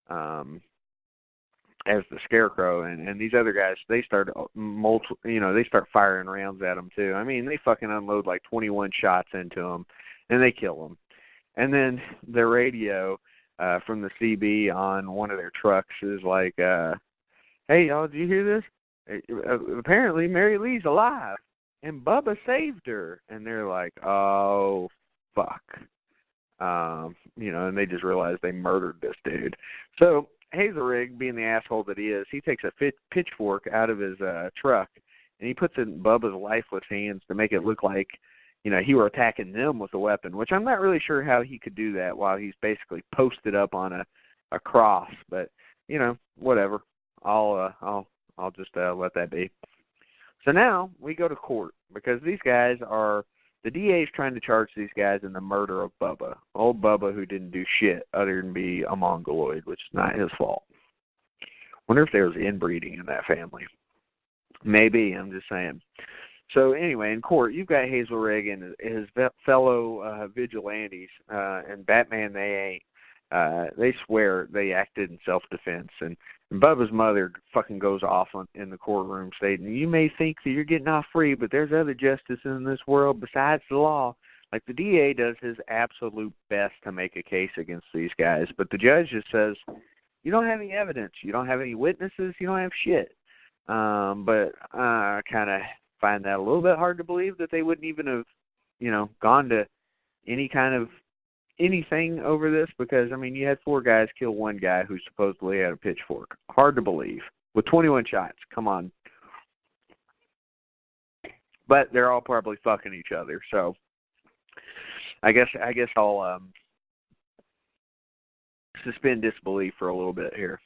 as the Scarecrow, and these other guys, they start they start firing rounds at him too. I mean, they fucking unload like 21 shots into him, and they kill him. And then the radio from the CB on one of their trucks is like, "Hey y'all, did you hear this? Apparently Mary Lee's alive, and Bubba saved her." And they're like, "Oh fuck." And they just realized they murdered this dude. So Hazelrig, being the asshole that he is, he takes a pitchfork out of his truck, and he puts it in Bubba's lifeless hands to make it look like, he were attacking them with a weapon, which I'm not really sure how he could do that while he's basically posted up on a cross. But, whatever. I'll just let that be. So now we go to court because these guys are... The DA is trying to charge these guys in the murder of Bubba. Old Bubba, who didn't do shit other than be a mongoloid, which is not his fault. Wonder if there was inbreeding in that family. Maybe, I'm just saying. So anyway, in court, you've got Hazelrig and his fellow vigilantes, and Batman, they ain't. They swear they acted in self-defense, and Bubba's mother fucking goes off in the courtroom stating, "You may think that you're getting off free, but there's other justice in this world besides the law." Like, the DA does his absolute best to make a case against these guys, but the judge just says, "You don't have any evidence, you don't have any witnesses, you don't have shit." But I kind of find that a little bit hard to believe that they wouldn't even have, gone to any kind of anything over this, because, you had 4 guys kill one guy who supposedly had a pitchfork. Hard to believe. With 21 shots. Come on. But they're all probably fucking each other, so I guess I'll suspend disbelief for a little bit here.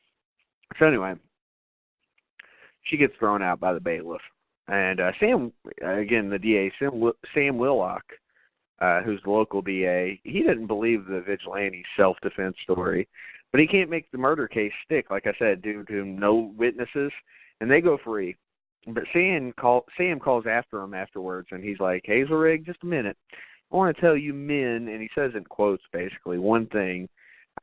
So anyway, she gets thrown out by the bailiff. And Sam, again, the DA, Sam Willock, who's the local DA, he didn't believe the vigilante self-defense story, but he can't make the murder case stick, like I said, due to no witnesses, and they go free. But Sam calls after him afterwards, and he's like, "Hazelrig, just a minute. I want to tell you men," and he says in quotes, basically, "one thing.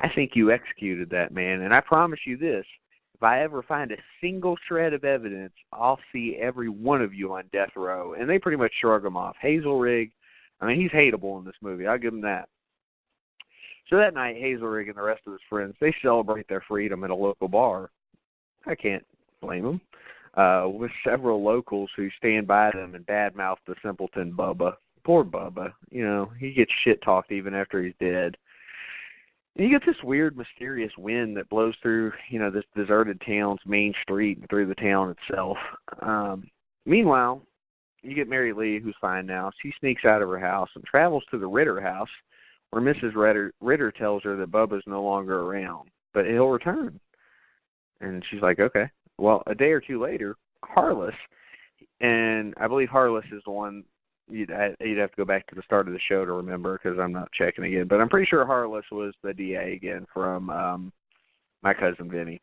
I think you executed that man, and I promise you this. If I ever find a single shred of evidence, I'll see every one of you on death row." And they pretty much shrug him off. Hazelrig, he's hateable in this movie. I'll give him that. So that night, Hazelrig and the rest of his friends, they celebrate their freedom at a local bar. I can't blame them. With several locals who stand by them and badmouth the simpleton Bubba. Poor Bubba. He gets shit-talked even after he's dead. And you get this weird, mysterious wind that blows through, this deserted town's main street and through the town itself. Meanwhile, you get Mary Lee, who's fine now. She sneaks out of her house and travels to the Ritter house, where Mrs. Ritter tells her that Bubba's no longer around, but he'll return. And she's like, okay. Well, a day or two later, Harless, and I believe Harless is the one, you'd have to go back to the start of the show to remember, because I'm not checking again, but I'm pretty sure Harless was the DA again from My Cousin Vinny.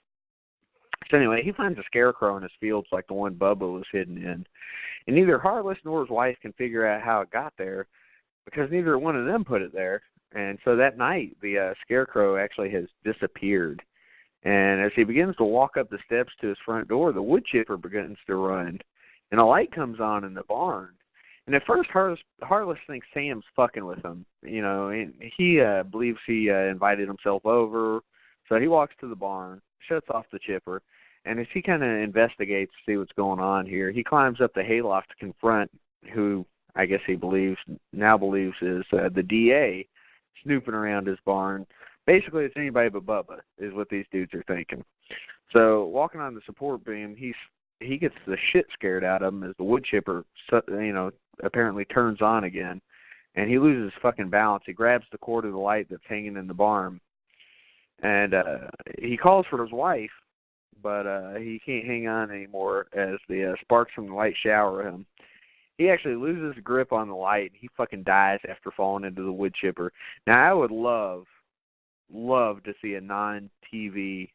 So anyway, he finds a scarecrow in his fields like the one Bubba was hidden in. And neither Harless nor his wife can figure out how it got there, because neither one of them put it there. And so that night, the scarecrow actually has disappeared. And as he begins to walk up the steps to his front door, the wood chipper begins to run. And a light comes on in the barn. And at first, Harless thinks Sam's fucking with him. And he believes he invited himself over. So he walks to the barn, shuts off the chipper, and as he kind of investigates to see what's going on here, he climbs up the hayloft to confront who I guess he believes is the DA snooping around his barn. Basically, it's anybody but Bubba is what these dudes are thinking. So walking on the support beam, he gets the shit scared out of him as the wood chipper, apparently turns on again, and he loses fucking balance. He grabs the cord of the light that's hanging in the barn, and he calls for his wife, but he can't hang on anymore as the sparks from the light shower him. He actually loses grip on the light, and he fucking dies after falling into the wood chipper. Now, I would love to see a non-TV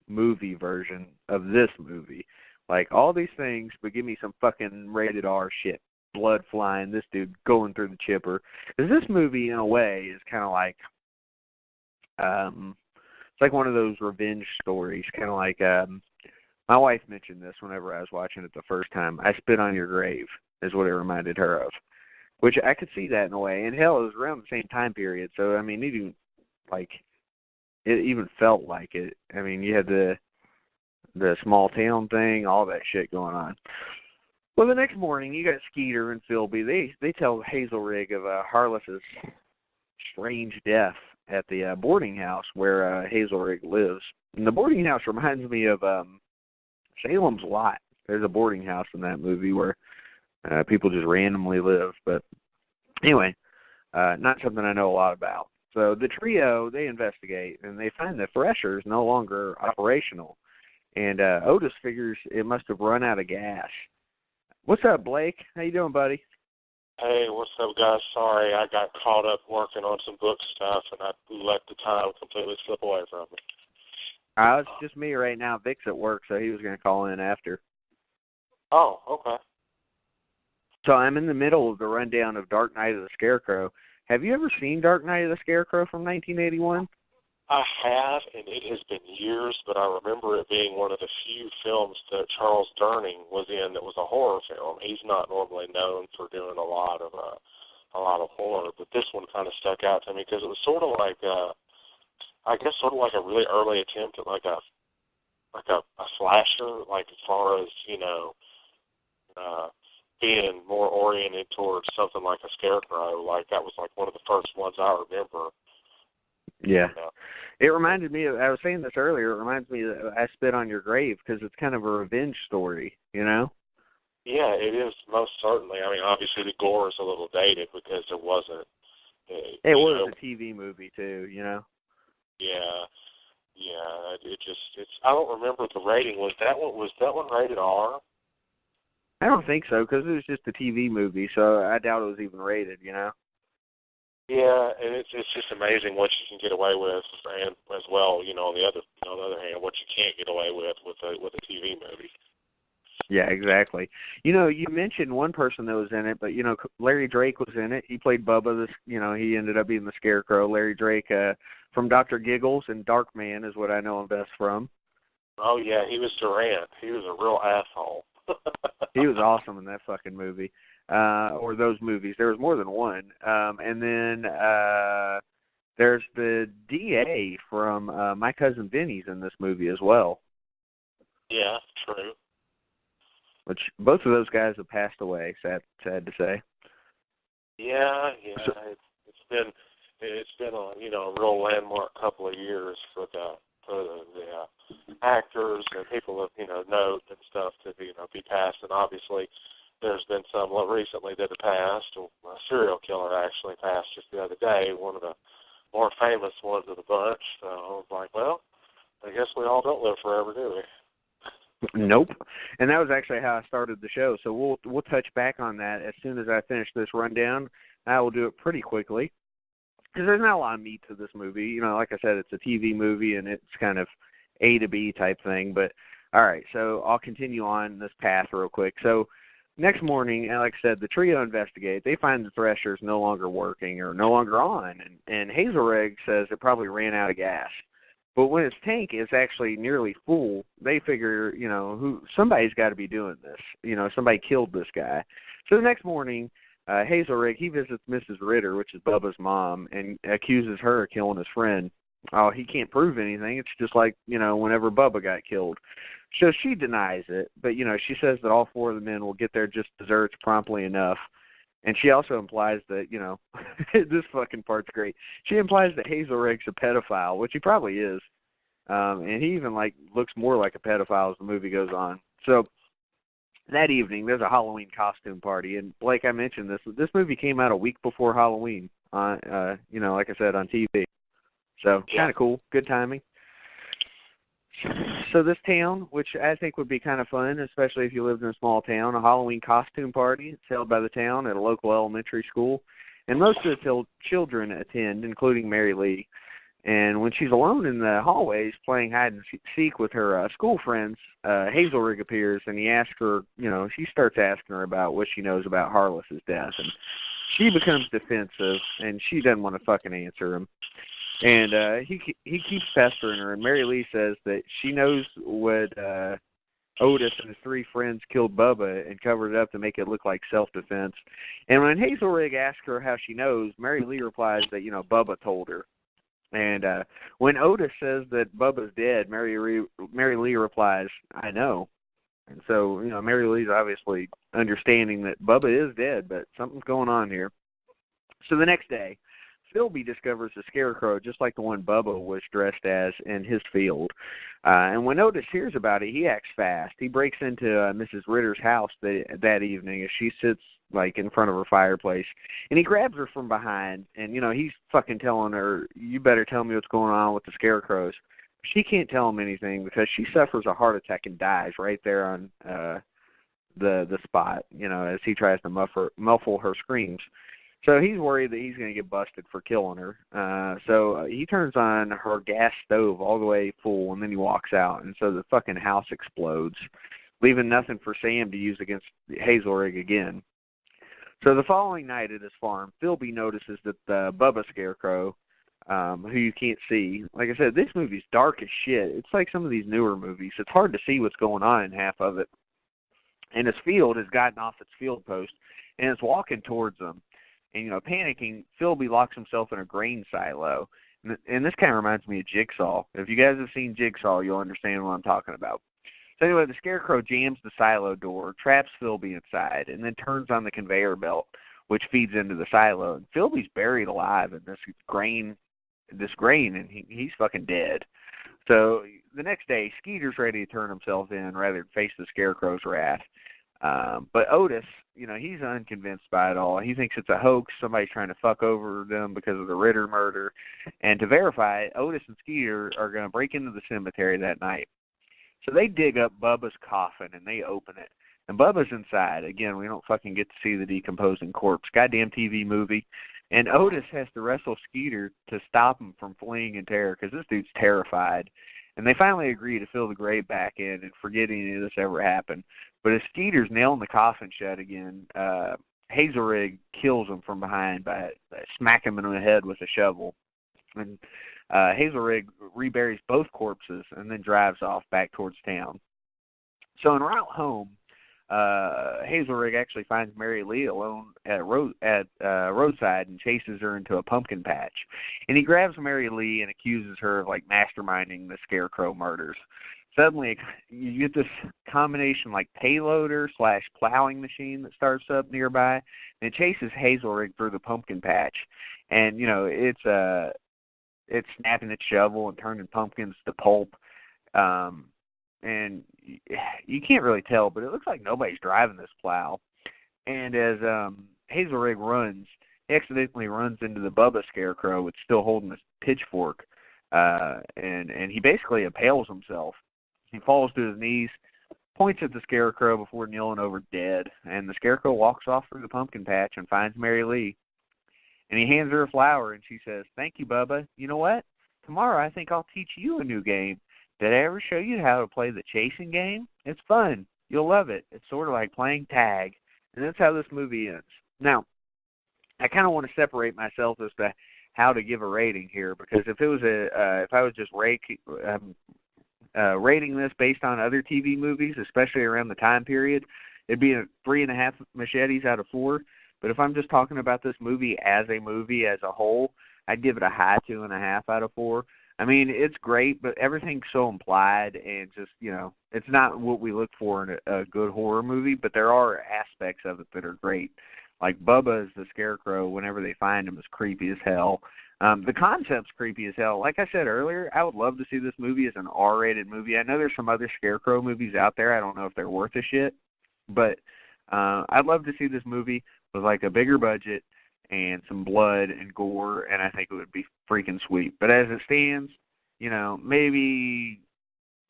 movie version of this movie. Like, all these things, but give me some fucking rated R shit. Blood flying, this dude going through the chipper. Because this movie, in a way, is kind of like It's like one of those revenge stories, kind of like my wife mentioned this whenever I was watching it the first time. I Spit on Your Grave is what it reminded her of, which I could see that in a way. And hell, it was around the same time period, so I mean, it even felt like it. I mean, you had the small town thing, all that shit going on. Well, the next morning, you got Skeeter and Philby. They tell Hazelrig of Harless's strange death at the boarding house where Hazelrig lives. And the boarding house reminds me of Salem's Lot. There's a boarding house in that movie where people just randomly live. But anyway, not something I know a lot about. So the trio, they investigate, and they find the Thresher's no longer operational. And Otis figures it must have run out of gas. What's up, Blake? How you doing, buddy? Hey, what's up, guys? Sorry, I got caught up working on some book stuff, and I let the time completely slip away from me. It's just me right now. Vic's at work, so he was going to call in after. Oh, okay. So I'm in the middle of the rundown of Dark Knight of the Scarecrow. Have you ever seen Dark Knight of the Scarecrow from 1981? I have, and it has been years, but I remember it being one of the few films that Charles Durning was in that was a horror film. He's not normally known for doing a lot of horror, but this one kind of stuck out to me because it was sort of like, I guess, sort of like a really early attempt at like a slasher, like as far as being more oriented towards something like a Scarecrow. Like that was like one of the first ones I remember. Yeah. It reminded me of, I was saying this earlier, it reminds me of I Spit on Your Grave because it's kind of a revenge story, you know? Yeah, it is, most certainly. I mean, obviously the gore is a little dated because it wasn't. It was a TV movie, too, you know? Yeah. I don't remember the rating. Was that one rated R? I don't think so because it was just a TV movie, so I doubt it was even rated, you know? Yeah, and it's just amazing what you can get away with, and as well, on the other hand, what you can't get away with a TV movie. Yeah, exactly. You mentioned one person that was in it, but Larry Drake was in it. He played Bubba. He ended up being the Scarecrow. Larry Drake from Dr. Giggles and Darkman is what I know him best from. Oh yeah, he was Durant. He was a real asshole. He was awesome in that fucking movie. Or those movies. There was more than one. And then there's the DA from My Cousin Vinny's in this movie as well. Yeah, true. Which both of those guys have passed away, sad to say. Yeah. It's been a real landmark couple of years for the actors and people of note and stuff to be passed, and obviously there's been some recently that have passed. A serial killer actually passed just the other day, one of the more famous ones of the bunch. So I was like, well, I guess we all don't live forever, do we? Nope. And that was actually how I started the show. So we'll touch back on that as soon as I finish this rundown. I will do it pretty quickly because there's not a lot of meat to this movie. Like I said, it's a TV movie and it's kind of A to B type thing. But all right, so I'll continue on this path real quick. So next morning, like I said, the trio investigate. They find the Thresher's no longer working or no longer on, and Hazelrig says it probably ran out of gas. But when its tank is actually nearly full, they figure, somebody's got to be doing this. Somebody killed this guy. So the next morning, Hazelrig, he visits Mrs. Ritter, which is Bubba's mom, and accuses her of killing his friend. Oh, he can't prove anything. It's just like, whenever Bubba got killed. So she denies it, but, she says that all four of the men will get their just desserts promptly enough. And she also implies that, this fucking part's great. She implies that Hazelrig's a pedophile, which he probably is. And he even, looks more like a pedophile as the movie goes on. So that evening, there's a Halloween costume party. And, Blake, I mentioned this. This movie came out a week before Halloween, like I said, on TV. So kind of cool. Good timing. So this town, which I think would be kind of fun, especially if you lived in a small town, a Halloween costume party. It's held by the town at a local elementary school. And most of the children attend, including Mary Lee. And when she's alone in the hallways playing hide and seek with her school friends, Hazelrig appears, and he asks her, she starts asking her about what she knows about Harless's death. And she becomes defensive, and she doesn't want to fucking answer him. And he keeps pestering her, and Mary Lee says that she knows what Otis and his three friends killed Bubba and covered it up to make it look like self-defense. And when Hazelrig asks her how she knows, Mary Lee replies that, Bubba told her. And when Otis says that Bubba's dead, Mary Lee replies, I know. And so, Mary Lee's obviously understanding that Bubba is dead, but something's going on here. So the next day, Philby discovers a Scarecrow just like the one Bubba was dressed as in his field. And when Otis hears about it, he acts fast. He breaks into Mrs. Ritter's house that evening as she sits in front of her fireplace. And he grabs her from behind, and, he's fucking telling her, you better tell me what's going on with the Scarecrows. She can't tell him anything because she suffers a heart attack and dies right there on the spot, as he tries to muffle her screams. So he's worried that he's going to get busted for killing her. So he turns on her gas stove all the way full, and then he walks out. And so the fucking house explodes, leaving nothing for Sam to use against Hazelrig again. So the following night at his farm, Philby notices that the Bubba Scarecrow, who you can't see, like I said, this movie's dark as shit. It's like some of these newer movies. It's hard to see what's going on in half of it. And his field has gotten off its field post, and it's walking towards them. And, panicking, Philby locks himself in a grain silo. And this kind of reminds me of Jigsaw. If you guys have seen Jigsaw, you'll understand what I'm talking about. So anyway, the Scarecrow jams the silo door, traps Philby inside, and then turns on the conveyor belt, which feeds into the silo. And Philby's buried alive in this grain, and he's fucking dead. So the next day, Skeeter's ready to turn himself in rather than face the Scarecrow's wrath. But Otis, he's unconvinced by it all. He thinks it's a hoax. Somebody's trying to fuck over them because of the Ritter murder. And to verify it, Otis and Skeeter are going to break into the cemetery that night. So they dig up Bubba's coffin, and they open it. And Bubba's inside. Again, we don't fucking get to see the decomposing corpse. Goddamn TV movie. And Otis has to wrestle Skeeter to stop him from fleeing in terror because this dude's terrified. And they finally agree to fill the grave back in and forget any of this ever happened. But as Skeeter's nailing the coffin shut again, Hazelrig kills him from behind by smacking him in the head with a shovel. And Hazelrig reburies both corpses and then drives off back towards town. So en route home, Hazelrig actually finds Mary Lee alone at roadside and chases her into a pumpkin patch. And he grabs Mary Lee and accuses her of masterminding the Scarecrow murders. Suddenly, you get this combination payloader / plowing machine that starts up nearby, and it chases Hazelrig through the pumpkin patch. And, it's snapping its shovel and turning pumpkins to pulp. And you can't really tell, but it looks like nobody's driving this plow. And as Hazelrig runs, he accidentally runs into the Bubba Scarecrow, it's still holding this pitchfork, and he basically impales himself. He falls to his knees, points at the Scarecrow before kneeling over dead, and the Scarecrow walks off through the pumpkin patch and finds Mary Lee. And he hands her a flower, and she says, "Thank you, Bubba. You know what? Tomorrow I think I'll teach you a new game. Did I ever show you how to play the chasing game? It's fun. You'll love it. It's sort of like playing tag." And that's how this movie ends. Now, I kind of want to separate myself as to how to give a rating here, because if I was just rating this based on other TV movies, especially around the time period, it'd be a 3.5 machetes out of 4. But if I'm just talking about this movie as a whole, I'd give it a high 2.5 out of 4. I mean, it's great, but everything's so implied and just, it's not what we look for in a good horror movie, but there are aspects of it that are great. Like Bubba as the Scarecrow, whenever they find him, is creepy as hell. The concept's creepy as hell. Like I said earlier, I would love to see this movie as an R-rated movie. I know there's some other Scarecrow movies out there. I don't know if they're worth a shit, but I'd love to see this movie with a bigger budget and some blood and gore, and I think it would be freaking sweet. But as it stands, maybe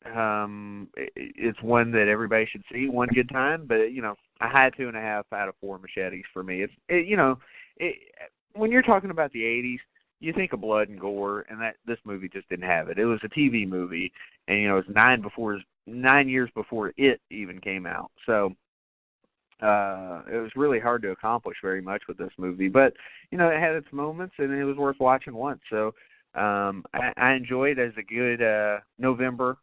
it's one that everybody should see one good time, but, a high 2.5 out of 4 machetes for me. When you're talking about the 80s, you think of blood and gore, and this movie just didn't have it. It was a TV movie, and, it was 9 years before it even came out. So it was really hard to accomplish very much with this movie, but it had its moments and it was worth watching once. So I enjoy it as a good November